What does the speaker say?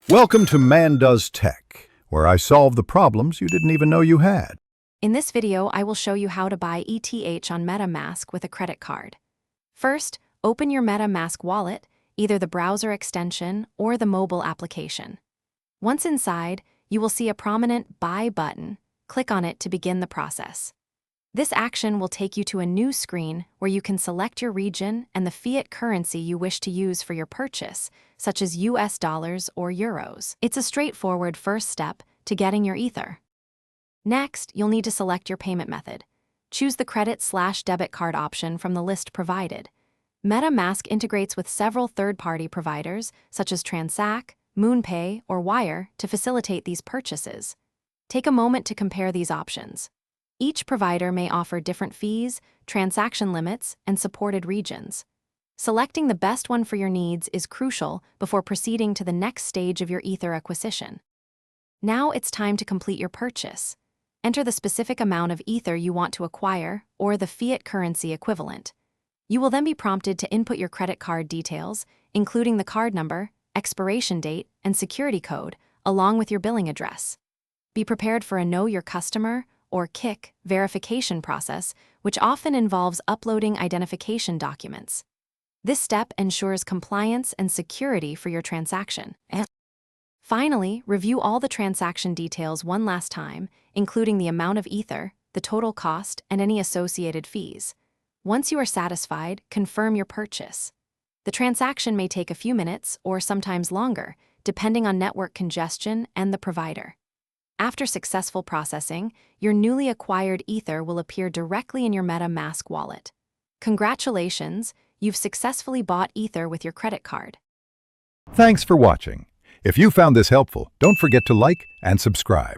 Welcome to Man Does Tech, where I solve the problems you didn't even know you had. In this video, I will show you how to buy ETH on MetaMask with a credit card. First, open your MetaMask wallet, either the browser extension or the mobile application. Once inside, you will see a prominent Buy button. Click on it to begin the process. This action will take you to a new screen where you can select your region and the fiat currency you wish to use for your purchase, such as US dollars or euros. It's a straightforward first step to getting your Ether. Next, you'll need to select your payment method. Choose the credit/debit card option from the list provided. MetaMask integrates with several third-party providers, such as Transact, MoonPay, or Wire, to facilitate these purchases. Take a moment to compare these options. Each provider may offer different fees, transaction limits, and supported regions. Selecting the best one for your needs is crucial before proceeding to the next stage of your Ether acquisition. Now it's time to complete your purchase. Enter the specific amount of Ether you want to acquire, or the fiat currency equivalent. You will then be prompted to input your credit card details, including the card number, expiration date, and security code, along with your billing address. Be prepared for a Know Your Customer, or KIC, verification process, which often involves uploading identification documents. This step ensures compliance and security for your transaction. Finally, review all the transaction details one last time, including the amount of Ether, the total cost, and any associated fees. Once you are satisfied, confirm your purchase. The transaction may take a few minutes or sometimes longer, depending on network congestion and the provider. After successful processing, your newly acquired Ether will appear directly in your MetaMask wallet. Congratulations, you've successfully bought Ether with your credit card. Thanks for watching. If you found this helpful, don't forget to like and subscribe.